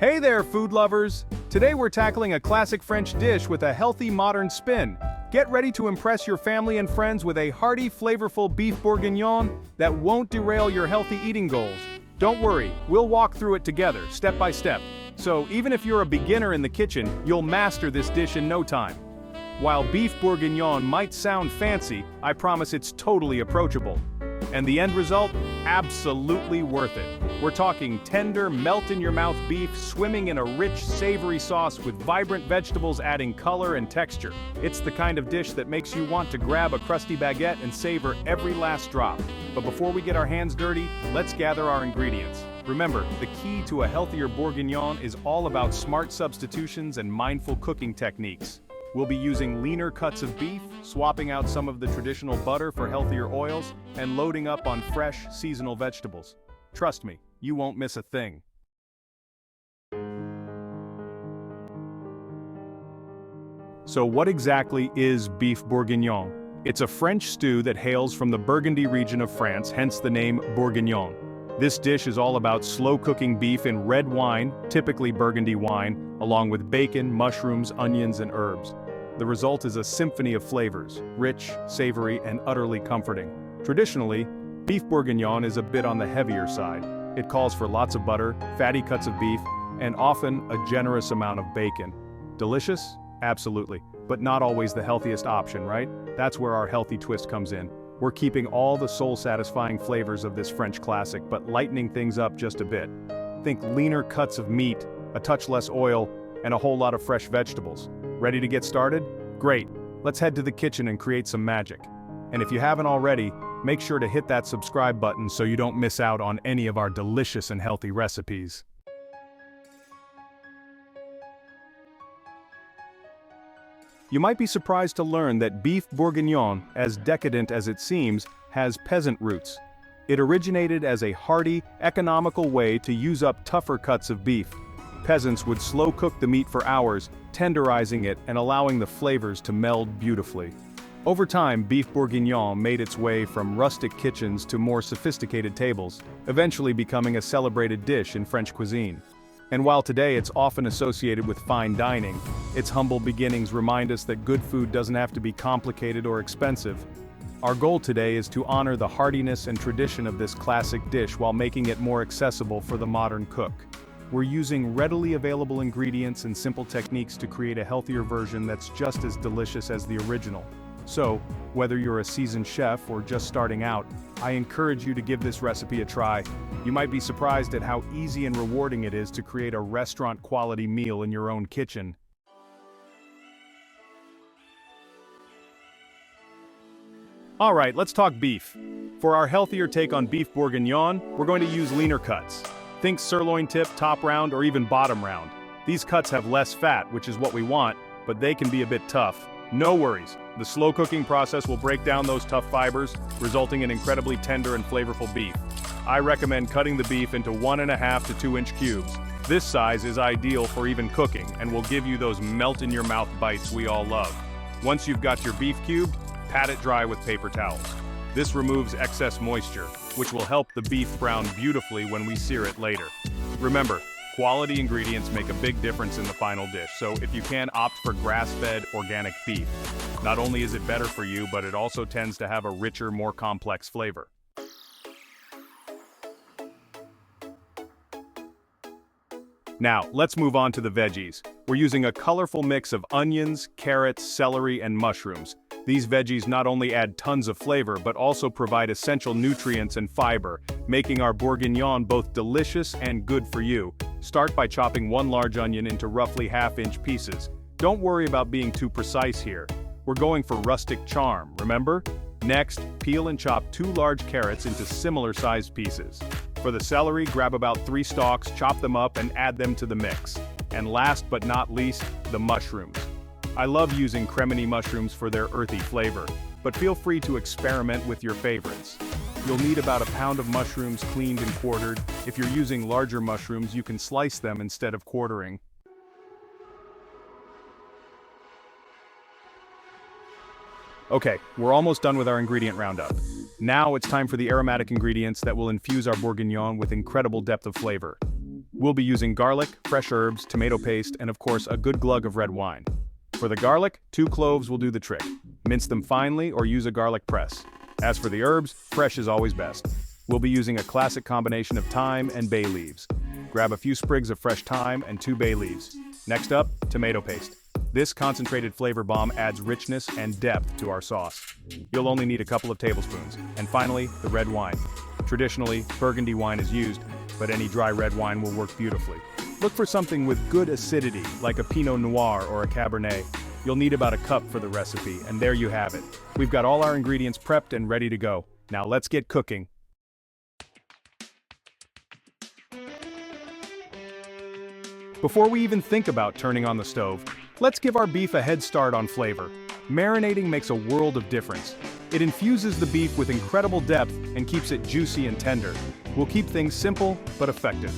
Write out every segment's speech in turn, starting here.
Hey there, food lovers! Today we're tackling a classic French dish with a healthy modern spin. Get ready to impress your family and friends with a hearty, flavorful beef bourguignon that won't derail your healthy eating goals. Don't worry, we'll walk through it together, step by step. So even if you're a beginner in the kitchen, you'll master this dish in no time. While beef bourguignon might sound fancy, I promise it's totally approachable. And the end result? Absolutely worth it. We're talking tender, melt-in-your-mouth beef swimming in a rich, savory sauce with vibrant vegetables adding color and texture. It's the kind of dish that makes you want to grab a crusty baguette and savor every last drop. But before we get our hands dirty, let's gather our ingredients. Remember, the key to a healthier bourguignon is all about smart substitutions and mindful cooking techniques. We'll be using leaner cuts of beef, swapping out some of the traditional butter for healthier oils, and loading up on fresh, seasonal vegetables. Trust me, you won't miss a thing. So what exactly is beef bourguignon? It's a French stew that hails from the Burgundy region of France, hence the name bourguignon. This dish is all about slow-cooking beef in red wine, typically Burgundy wine, along with bacon, mushrooms, onions, and herbs. The result is a symphony of flavors, rich, savory, and utterly comforting. Traditionally, beef bourguignon is a bit on the heavier side. It calls for lots of butter, fatty cuts of beef, and often a generous amount of bacon. Delicious? Absolutely, but not always the healthiest option, right? That's where our healthy twist comes in. We're keeping all the soul-satisfying flavors of this French classic, but lightening things up just a bit. Think leaner cuts of meat, a touch less oil, and a whole lot of fresh vegetables. Ready to get started? Great! Let's head to the kitchen and create some magic. And if you haven't already, make sure to hit that subscribe button so you don't miss out on any of our delicious and healthy recipes. You might be surprised to learn that beef bourguignon, as decadent as it seems, has peasant roots. It originated as a hearty, economical way to use up tougher cuts of beef. Peasants would slow cook the meat for hours, tenderizing it and allowing the flavors to meld beautifully. Over time, beef bourguignon made its way from rustic kitchens to more sophisticated tables, eventually becoming a celebrated dish in French cuisine. And while today it's often associated with fine dining, its humble beginnings remind us that good food doesn't have to be complicated or expensive. Our goal today is to honor the heartiness and tradition of this classic dish while making it more accessible for the modern cook. We're using readily available ingredients and simple techniques to create a healthier version that's just as delicious as the original. So, whether you're a seasoned chef or just starting out, I encourage you to give this recipe a try. You might be surprised at how easy and rewarding it is to create a restaurant-quality meal in your own kitchen. Alright, let's talk beef. For our healthier take on beef bourguignon, we're going to use leaner cuts. Think sirloin tip, top round, or even bottom round. These cuts have less fat, which is what we want, but they can be a bit tough. No worries, the slow cooking process will break down those tough fibers, resulting in incredibly tender and flavorful beef. I recommend cutting the beef into 1.5 to 2 inch cubes. This size is ideal for even cooking and will give you those melt-in-your-mouth bites we all love. Once you've got your beef cubed, pat it dry with paper towels. This removes excess moisture, which will help the beef brown beautifully when we sear it later. Remember, quality ingredients make a big difference in the final dish, so if you can, opt for grass-fed organic beef. Not only is it better for you, but it also tends to have a richer, more complex flavor. Now, let's move on to the veggies. We're using a colorful mix of onions, carrots, celery, and mushrooms. These veggies not only add tons of flavor, but also provide essential nutrients and fiber, making our bourguignon both delicious and good for you. Start by chopping 1 large onion into roughly half-inch pieces. Don't worry about being too precise here. We're going for rustic charm, remember? Next, peel and chop 2 large carrots into similar-sized pieces. For the celery, grab about 3 stalks, chop them up, and add them to the mix. And last but not least, the mushrooms. I love using cremini mushrooms for their earthy flavor, but feel free to experiment with your favorites. You'll need about 1 pound of mushrooms cleaned and quartered. If you're using larger mushrooms, you can slice them instead of quartering. Okay, we're almost done with our ingredient roundup. Now it's time for the aromatic ingredients that will infuse our bourguignon with incredible depth of flavor. We'll be using garlic, fresh herbs, tomato paste, and of course a good glug of red wine. For the garlic, 2 cloves will do the trick. Mince them finely or use a garlic press. As for the herbs, fresh is always best. We'll be using a classic combination of thyme and bay leaves. Grab a few sprigs of fresh thyme and 2 bay leaves. Next up, tomato paste. This concentrated flavor bomb adds richness and depth to our sauce. You'll only need a couple of tablespoons. And finally, the red wine. Traditionally, Burgundy wine is used, but any dry red wine will work beautifully. Look for something with good acidity, like a Pinot Noir or a Cabernet. You'll need about a cup for the recipe, and there you have it. We've got all our ingredients prepped and ready to go. Now let's get cooking. Before we even think about turning on the stove, let's give our beef a head start on flavor. Marinating makes a world of difference. It infuses the beef with incredible depth and keeps it juicy and tender. We'll keep things simple but effective.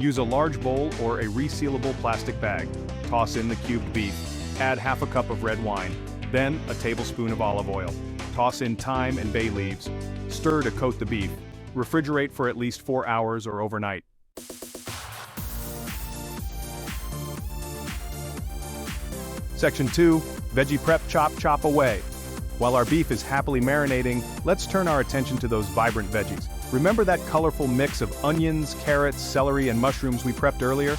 Use a large bowl or a resealable plastic bag. Toss in the cubed beef. Add half a cup of red wine. Then a tablespoon of olive oil. Toss in thyme and bay leaves. Stir to coat the beef. Refrigerate for at least 4 hours or overnight. Section 2, Veggie Prep. Chop away. While our beef is happily marinating, let's turn our attention to those vibrant veggies. Remember that colorful mix of onions, carrots, celery, and mushrooms we prepped earlier?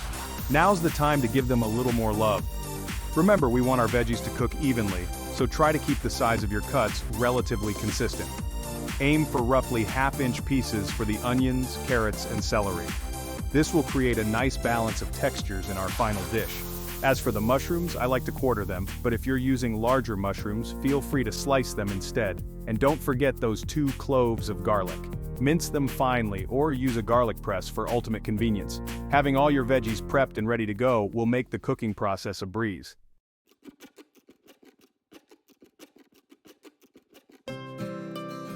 Now's the time to give them a little more love. Remember, we want our veggies to cook evenly, so try to keep the size of your cuts relatively consistent. Aim for roughly half-inch pieces for the onions, carrots, and celery. This will create a nice balance of textures in our final dish. As for the mushrooms, I like to quarter them, but if you're using larger mushrooms, feel free to slice them instead. And don't forget those 2 cloves of garlic. Mince them finely or use a garlic press for ultimate convenience. Having all your veggies prepped and ready to go will make the cooking process a breeze.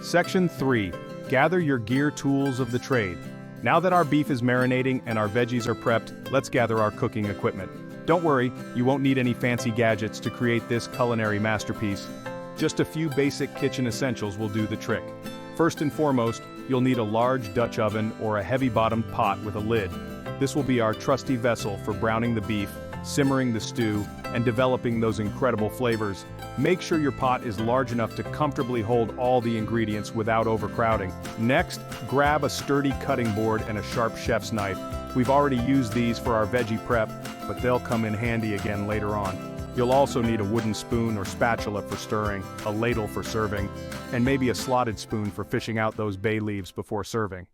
Section 3. Gather your gear tools of the trade. Now that our beef is marinating and our veggies are prepped, let's gather our cooking equipment. Don't worry, you won't need any fancy gadgets to create this culinary masterpiece. Just a few basic kitchen essentials will do the trick. First and foremost, you'll need a large Dutch oven or a heavy-bottomed pot with a lid. This will be our trusty vessel for browning the beef, simmering the stew, and developing those incredible flavors. Make sure your pot is large enough to comfortably hold all the ingredients without overcrowding. Next, grab a sturdy cutting board and a sharp chef's knife. We've already used these for our veggie prep, but they'll come in handy again later on. You'll also need a wooden spoon or spatula for stirring, a ladle for serving, and maybe a slotted spoon for fishing out those bay leaves before serving.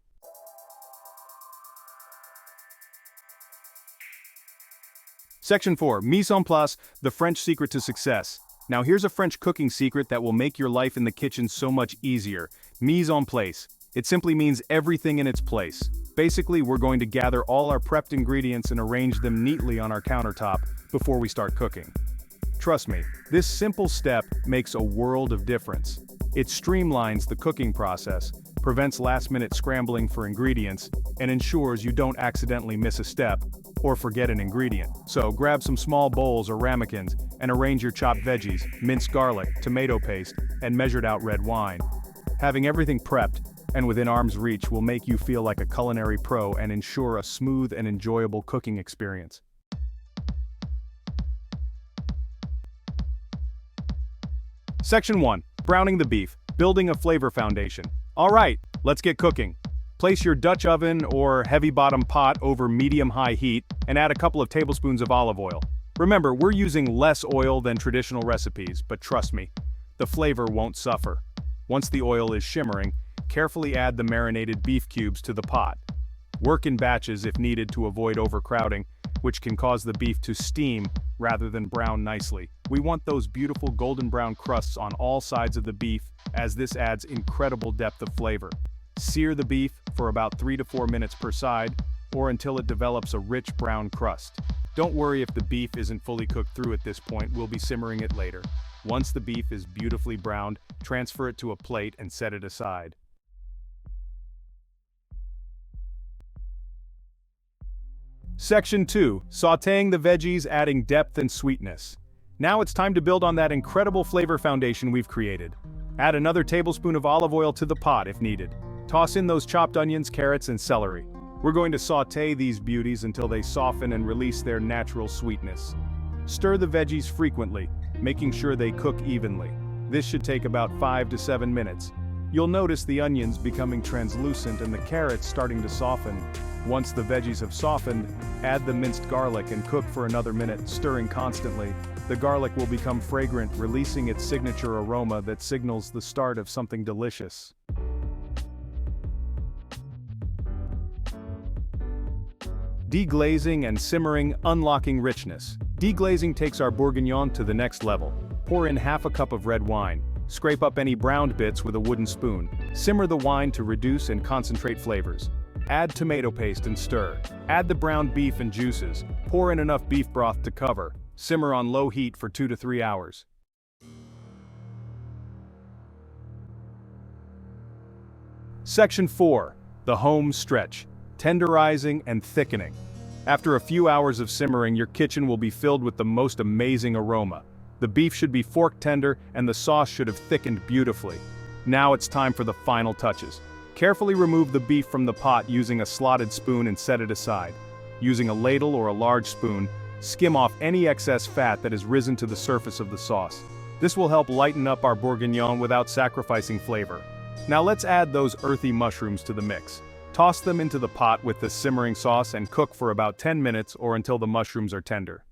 Section 4, Mise en place, the French secret to success. Now here's a French cooking secret that will make your life in the kitchen so much easier. Mise en place. It simply means everything in its place. Basically, we're going to gather all our prepped ingredients and arrange them neatly on our countertop before we start cooking. Trust me, this simple step makes a world of difference. It streamlines the cooking process, prevents last-minute scrambling for ingredients, and ensures you don't accidentally miss a step or forget an ingredient. So grab some small bowls or ramekins and arrange your chopped veggies, minced garlic, tomato paste, and measured out red wine. Having everything prepped and within arm's reach will make you feel like a culinary pro and ensure a smooth and enjoyable cooking experience. Section 1. Browning the beef, building a flavor foundation. Alright, let's get cooking. Place your Dutch oven or heavy-bottom pot over medium-high heat and add a couple of tablespoons of olive oil. Remember, we're using less oil than traditional recipes, but trust me, the flavor won't suffer. Once the oil is shimmering, carefully add the marinated beef cubes to the pot. Work in batches if needed to avoid overcrowding, which can cause the beef to steam rather than brown nicely. We want those beautiful golden brown crusts on all sides of the beef, as this adds incredible depth of flavor. Sear the beef for about 3 to 4 minutes per side, or until it develops a rich brown crust. Don't worry if the beef isn't fully cooked through at this point, we'll be simmering it later. Once the beef is beautifully browned, transfer it to a plate and set it aside. Section 2. Sautéing the veggies, adding depth and sweetness. Now it's time to build on that incredible flavor foundation we've created. Add another tablespoon of olive oil to the pot if needed. Toss in those chopped onions, carrots, and celery. We're going to sauté these beauties until they soften and release their natural sweetness. Stir the veggies frequently, making sure they cook evenly. This should take about 5 to 7 minutes. You'll notice the onions becoming translucent and the carrots starting to soften. Once the veggies have softened, add the minced garlic and cook for another minute, stirring constantly. The garlic will become fragrant, releasing its signature aroma that signals the start of something delicious. Deglazing and simmering, unlocking richness. Deglazing takes our bourguignon to the next level. Pour in half a cup of red wine. Scrape up any browned bits with a wooden spoon. Simmer the wine to reduce and concentrate flavors. Add tomato paste and stir. Add the browned beef and juices. Pour in enough beef broth to cover. Simmer on low heat for 2 to 3 hours. Section 4. The home stretch. Tenderizing and thickening. After a few hours of simmering, your kitchen will be filled with the most amazing aroma. The beef should be fork tender and the sauce should have thickened beautifully. Now it's time for the final touches. Carefully remove the beef from the pot using a slotted spoon and set it aside. Using a ladle or a large spoon, skim off any excess fat that has risen to the surface of the sauce. This will help lighten up our bourguignon without sacrificing flavor. Now let's add those earthy mushrooms to the mix. Toss them into the pot with the simmering sauce and cook for about 10 minutes or until the mushrooms are tender.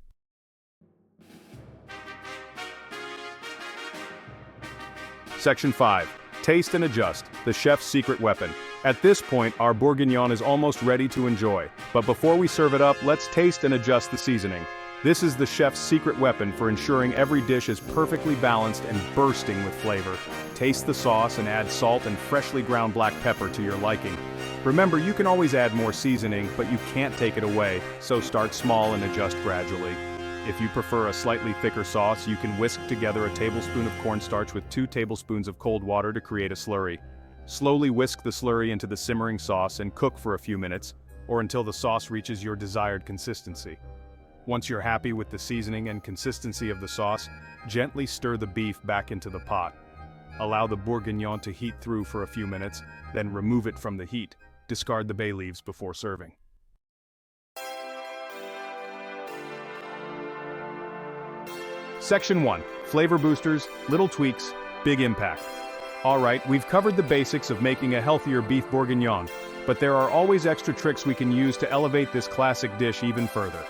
Section 5. Taste and adjust, the chef's secret weapon. At this point, our bourguignon is almost ready to enjoy. But before we serve it up, let's taste and adjust the seasoning. This is the chef's secret weapon for ensuring every dish is perfectly balanced and bursting with flavor. Taste the sauce and add salt and freshly ground black pepper to your liking. Remember, you can always add more seasoning, but you can't take it away, so start small and adjust gradually. If you prefer a slightly thicker sauce, you can whisk together a tablespoon of cornstarch with 2 tablespoons of cold water to create a slurry. Slowly whisk the slurry into the simmering sauce and cook for a few minutes, or until the sauce reaches your desired consistency. Once you're happy with the seasoning and consistency of the sauce, gently stir the beef back into the pot. Allow the bourguignon to heat through for a few minutes, then remove it from the heat. Discard the bay leaves before serving. Section 1. Flavor boosters, little tweaks, big impact. Alright, we've covered the basics of making a healthier beef bourguignon, but there are always extra tricks we can use to elevate this classic dish even further.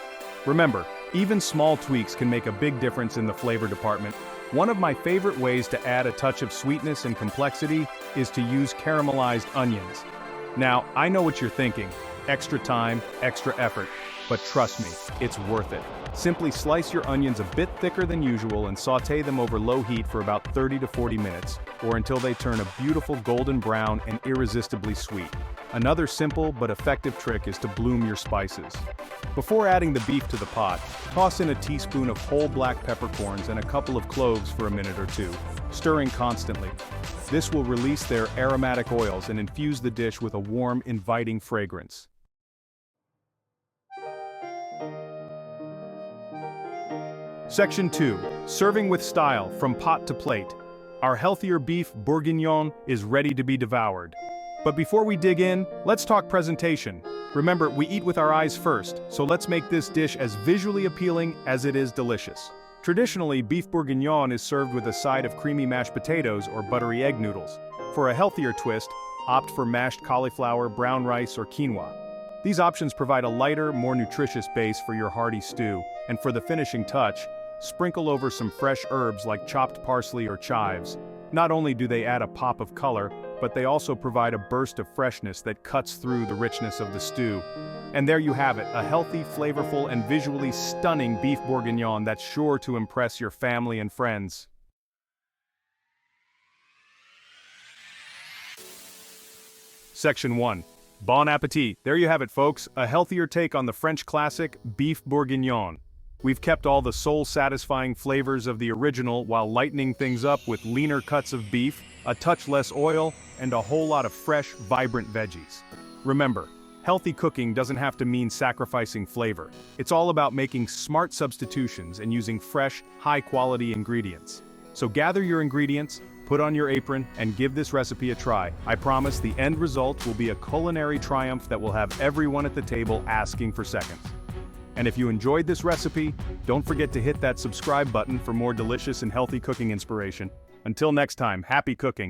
Remember, even small tweaks can make a big difference in the flavor department. One of my favorite ways to add a touch of sweetness and complexity is to use caramelized onions. Now, I know what you're thinking. Extra time, extra effort. But trust me, it's worth it. Simply slice your onions a bit thicker than usual and sauté them over low heat for about 30 to 40 minutes, or until they turn a beautiful golden brown and irresistibly sweet. Another simple but effective trick is to bloom your spices. Before adding the beef to the pot, toss in a teaspoon of whole black peppercorns and a couple of cloves for a minute or two, stirring constantly. This will release their aromatic oils and infuse the dish with a warm, inviting fragrance. Section 2. Serving with style, from pot to plate. Our healthier beef bourguignon is ready to be devoured. But before we dig in, let's talk presentation. Remember, we eat with our eyes first, so let's make this dish as visually appealing as it is delicious. Traditionally, beef bourguignon is served with a side of creamy mashed potatoes or buttery egg noodles. For a healthier twist, opt for mashed cauliflower, brown rice, or quinoa. These options provide a lighter, more nutritious base for your hearty stew, and for the finishing touch, sprinkle over some fresh herbs like chopped parsley or chives. Not only do they add a pop of color, but they also provide a burst of freshness that cuts through the richness of the stew. And there you have it, a healthy, flavorful, and visually stunning beef bourguignon that's sure to impress your family and friends. Section 1. Bon appétit! There you have it, folks, a healthier take on the French classic, beef bourguignon. We've kept all the soul-satisfying flavors of the original while lightening things up with leaner cuts of beef, a touch less oil, and a whole lot of fresh, vibrant veggies. Remember, healthy cooking doesn't have to mean sacrificing flavor. It's all about making smart substitutions and using fresh, high-quality ingredients. So gather your ingredients, Put on your apron and give this recipe a try. I promise the end result will be a culinary triumph that will have everyone at the table asking for seconds. And if you enjoyed this recipe, don't forget to hit that subscribe button for more delicious and healthy cooking inspiration. Until next time, happy cooking!